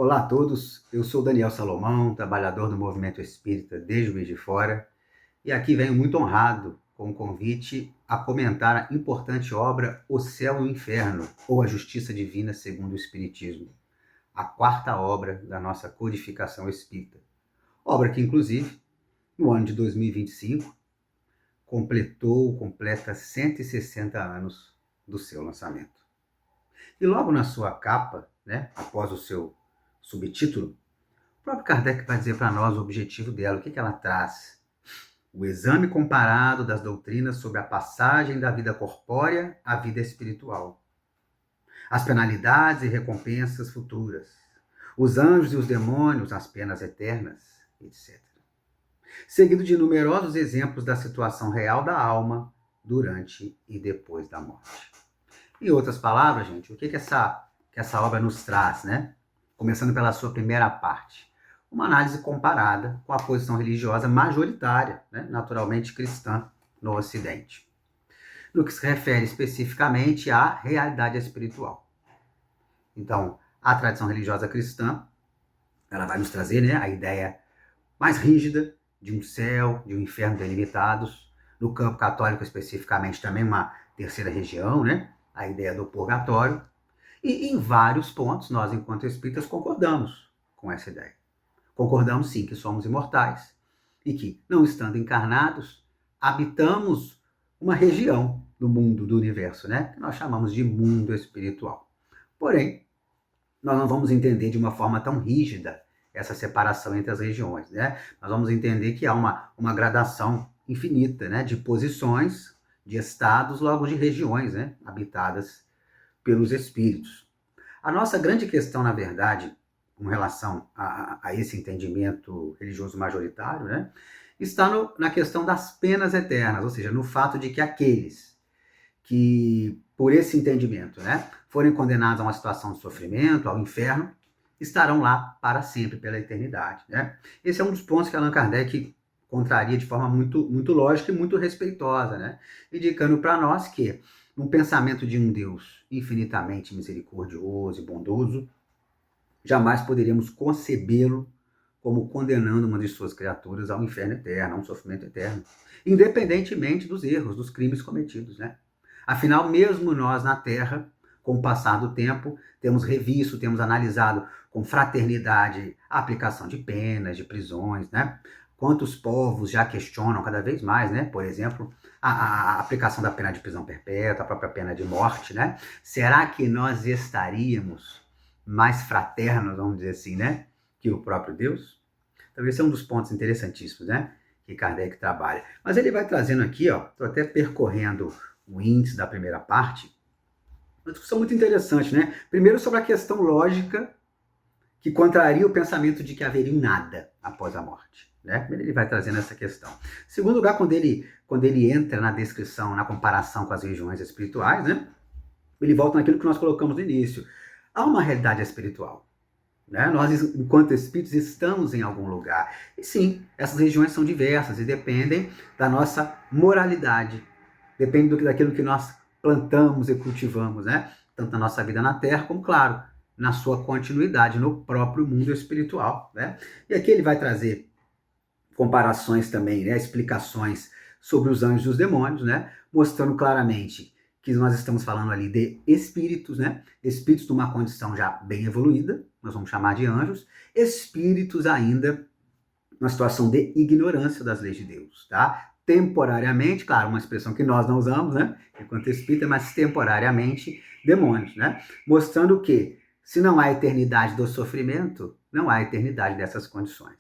Olá a todos, eu sou Daniel Salomão, trabalhador do Movimento Espírita desde Juiz de Fora, e aqui venho muito honrado com o convite a comentar a importante obra O Céu e o Inferno, ou A Justiça Divina segundo o Espiritismo, a quarta obra da nossa codificação espírita. Obra que, inclusive, no ano de 2025, completa 160 anos do seu lançamento. E logo na sua capa, após o seu subtítulo, o próprio Kardec vai dizer para nós o objetivo dela, o que ela traz. O exame comparado das doutrinas sobre a passagem da vida corpórea à vida espiritual. As penalidades e recompensas futuras. Os anjos e os demônios, as penas eternas, etc. Seguido de numerosos exemplos da situação real da alma durante e depois da morte. Em outras palavras, gente, o que essa obra nos traz, Começando pela sua primeira parte. Uma análise comparada com a posição religiosa majoritária, naturalmente cristã, no Ocidente. No que se refere especificamente à realidade espiritual. Então, a tradição religiosa cristã, ela vai nos trazer a ideia mais rígida de um céu, de um inferno delimitados. No campo católico, especificamente, também uma terceira região, a ideia do purgatório. E em vários pontos, nós, enquanto espíritas, concordamos com essa ideia. Concordamos, sim, que somos imortais e que, não estando encarnados, habitamos uma região do mundo, do universo, que nós chamamos de mundo espiritual. Porém, nós não vamos entender de uma forma tão rígida essa separação entre as regiões, Nós vamos entender que há uma gradação infinita, de posições, de estados, logo de regiões, habitadas pelos espíritos. A nossa grande questão, na verdade, com relação a esse entendimento religioso majoritário, está na questão das penas eternas, ou seja, no fato de que aqueles que, por esse entendimento, forem condenados a uma situação de sofrimento, ao inferno, estarão lá para sempre, pela eternidade. Esse é um dos pontos que Allan Kardec contraria de forma muito, muito lógica e muito respeitosa, indicando para nós que no pensamento de um Deus infinitamente misericordioso e bondoso, jamais poderíamos concebê-lo como condenando uma de suas criaturas ao inferno eterno, a um sofrimento eterno, independentemente dos erros, dos crimes cometidos. Afinal, mesmo nós na Terra, com o passar do tempo, temos revisto, temos analisado com fraternidade a aplicação de penas, de prisões, Quantos povos já questionam cada vez mais, por exemplo, a aplicação da pena de prisão perpétua, a própria pena de morte, Será que nós estaríamos mais fraternos, vamos dizer assim, que o próprio Deus? Então esse é um dos pontos interessantíssimos, que Kardec trabalha. Mas ele vai trazendo aqui, estou até percorrendo o índice da primeira parte, uma discussão muito interessante, Primeiro sobre a questão lógica que contraria o pensamento de que haveria um nada após a morte. Ele vai trazendo essa questão. Em segundo lugar, quando ele entra na descrição, na comparação com as regiões espirituais, ele volta naquilo que nós colocamos no início. Há uma realidade espiritual. Nós, enquanto espíritos, estamos em algum lugar. E sim, essas regiões são diversas e dependem da nossa moralidade. Depende daquilo que nós plantamos e cultivamos, tanto na nossa vida na Terra, como, claro, na sua continuidade, no próprio mundo espiritual. E aqui ele vai trazer comparações também, explicações sobre os anjos e os demônios, mostrando claramente que nós estamos falando ali de espíritos, espíritos de uma condição já bem evoluída, nós vamos chamar de anjos, espíritos ainda numa situação de ignorância das leis de Deus, temporariamente, claro, uma expressão que nós não usamos, enquanto espírita, mas temporariamente demônios, mostrando que se não há eternidade do sofrimento, não há eternidade dessas condições,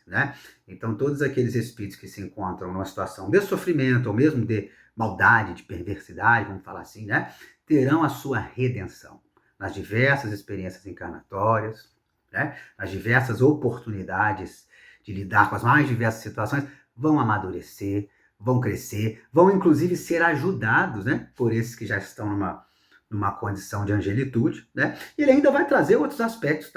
Então, todos aqueles espíritos que se encontram numa situação de sofrimento, ou mesmo de maldade, de perversidade, vamos falar assim, terão a sua redenção nas diversas experiências encarnatórias, nas diversas oportunidades de lidar com as mais diversas situações, vão amadurecer, vão crescer, vão inclusive ser ajudados, por esses que já estão numa condição de angelitude, E ele ainda vai trazer outros aspectos,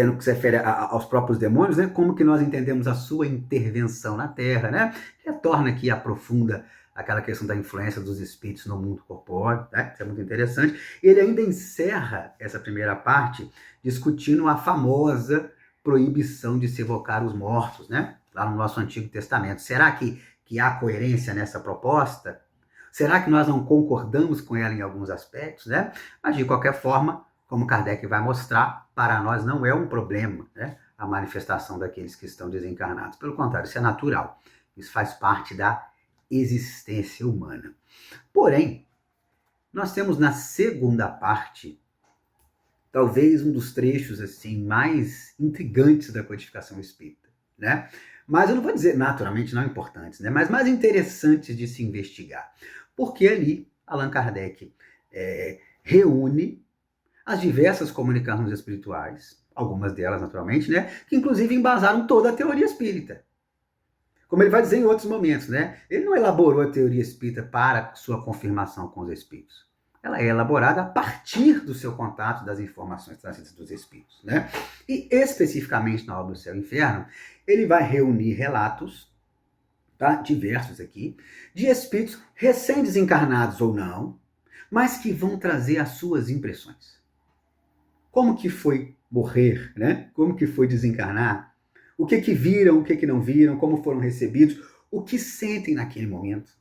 no que se refere aos próprios demônios, como que nós entendemos a sua intervenção na Terra, Retorna aqui, aprofunda aquela questão da influência dos espíritos no mundo corpóreo, né? Isso é muito interessante. Ele ainda encerra essa primeira parte discutindo a famosa proibição de se evocar os mortos, né? Lá no nosso Antigo Testamento. Será que há coerência nessa proposta? Será que nós não concordamos com ela em alguns aspectos, né? Mas, de qualquer forma, como Kardec vai mostrar, para nós não é um problema, né? A manifestação daqueles que estão desencarnados. Pelo contrário, isso é natural. Isso faz parte da existência humana. Porém, nós temos na segunda parte, talvez um dos trechos assim mais intrigantes da codificação espírita, né? Mas eu não vou dizer naturalmente não importantes, né? Mas mais interessantes de se investigar. Porque ali Allan Kardec reúne as diversas comunicações espirituais, algumas delas naturalmente, né? Que inclusive embasaram toda a teoria espírita. Como ele vai dizer em outros momentos, né? Ele não elaborou a teoria espírita para sua confirmação com os espíritos. Ela é elaborada a partir do seu contato das informações trazidas dos espíritos, né? E especificamente na obra do Céu e Inferno, ele vai reunir relatos, tá? Diversos aqui, de espíritos recém-desencarnados ou não, mas que vão trazer as suas impressões. Como que foi morrer, né? Como que foi desencarnar? O que viram, o que não viram, como foram recebidos, o que sentem naquele momento.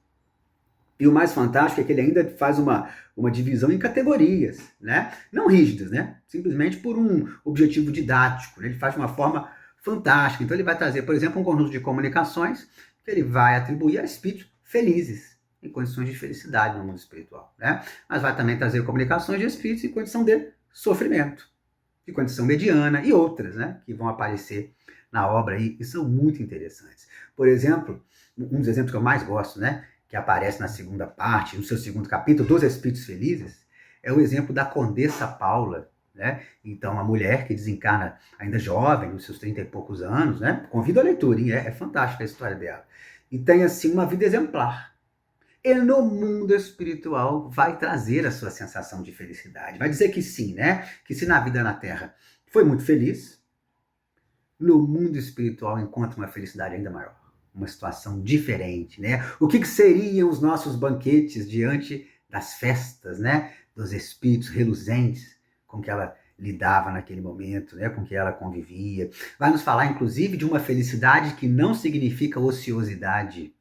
E o mais fantástico é que ele ainda faz uma divisão em categorias, né? Não rígidas, né? Simplesmente por um objetivo didático. Né? Ele faz de uma forma fantástica. Então ele vai trazer, por exemplo, um conjunto de comunicações que ele vai atribuir a espíritos felizes, em condições de felicidade no mundo espiritual, né? Mas vai também trazer comunicações de espíritos em condição de sofrimento, de condição mediana e outras, né? Que vão aparecer na obra aí e são muito interessantes. Por exemplo, um dos exemplos que eu mais gosto, né? Que aparece na segunda parte, no seu segundo capítulo, dos Espíritos Felizes, é o exemplo da Condessa Paula, né? Então, uma mulher que desencarna ainda jovem, nos seus 30 e poucos anos, né? Convido a leitura, hein? É fantástica a história dela. E tem, assim, uma vida exemplar. E no mundo espiritual vai trazer a sua sensação de felicidade. Vai dizer que sim, né? Que se na vida na Terra foi muito feliz, no mundo espiritual encontra uma felicidade ainda maior. Uma situação diferente, né? O que seriam os nossos banquetes diante das festas, né? Dos espíritos reluzentes com que ela lidava naquele momento, né? Com que ela convivia. Vai nos falar, inclusive, de uma felicidade que não significa ociosidade,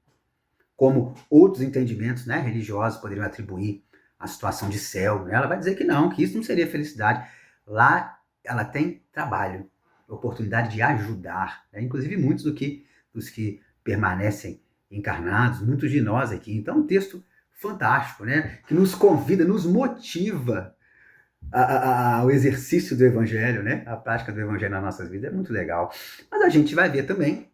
como outros entendimentos, né, religiosos poderiam atribuir à situação de céu. Ela vai dizer que não, que isso não seria felicidade. Lá ela tem trabalho, oportunidade de ajudar, né? Inclusive muitos dos que permanecem encarnados, muitos de nós aqui. Então, um texto fantástico, né? Que nos convida, nos motiva ao exercício do Evangelho, né? A prática do Evangelho nas nossas vidas é muito legal. Mas a gente vai ver também,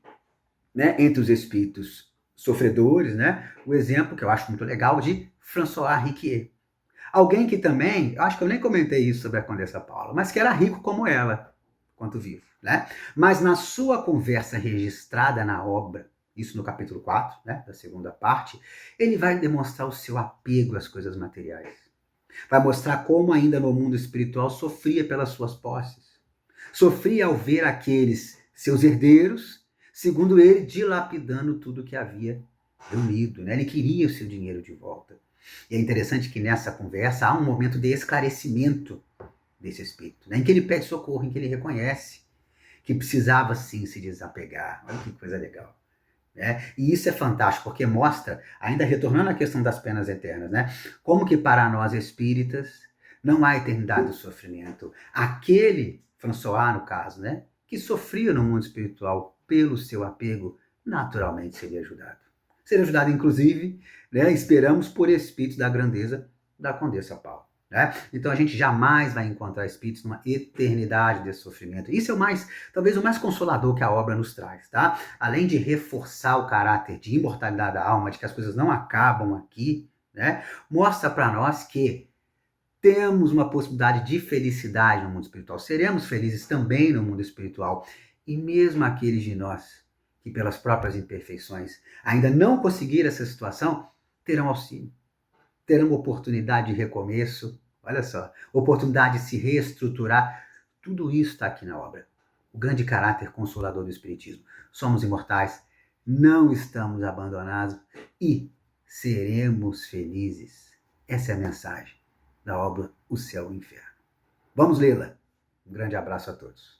né, entre os espíritos sofredores, né, o exemplo que eu acho muito legal de François Riquier. Alguém que também, acho que eu nem comentei isso sobre a Condessa Paula, mas que era rico como ela, enquanto vivo, né? Mas na sua conversa registrada na obra, isso no capítulo 4, né, da segunda parte, ele vai demonstrar o seu apego às coisas materiais. Vai mostrar como ainda no mundo espiritual sofria pelas suas posses. Sofria ao ver aqueles seus herdeiros, segundo ele, dilapidando tudo que havia reunido, né? Ele queria o seu dinheiro de volta. E é interessante que nessa conversa há um momento de esclarecimento desse espírito, né? Em que ele pede socorro, em que ele reconhece que precisava sim se desapegar. Olha que coisa legal. Né? E isso é fantástico, porque mostra, ainda retornando à questão das penas eternas, né? Como que para nós espíritas não há eternidade do sofrimento. Aquele, François no caso, né, que sofria no mundo espiritual pelo seu apego, naturalmente seria ajudado. Seria ajudado, inclusive, né, esperamos, por espíritos da grandeza da Condessa Paula. Né? Então a gente jamais vai encontrar espíritos numa eternidade de sofrimento. Isso é talvez o mais consolador que a obra nos traz, tá? Além de reforçar o caráter de imortalidade da alma, de que as coisas não acabam aqui, né? Mostra para nós que temos uma possibilidade de felicidade no mundo espiritual. Seremos felizes também no mundo espiritual. E mesmo aqueles de nós que pelas próprias imperfeições ainda não conseguiram essa situação, terão auxílio. Terão oportunidade de recomeço, olha só, oportunidade de se reestruturar. Tudo isso está aqui na obra. O grande caráter consolador do Espiritismo. Somos imortais, não estamos abandonados e seremos felizes. Essa é a mensagem da obra O Céu e o Inferno. Vamos lê-la. Um grande abraço a todos.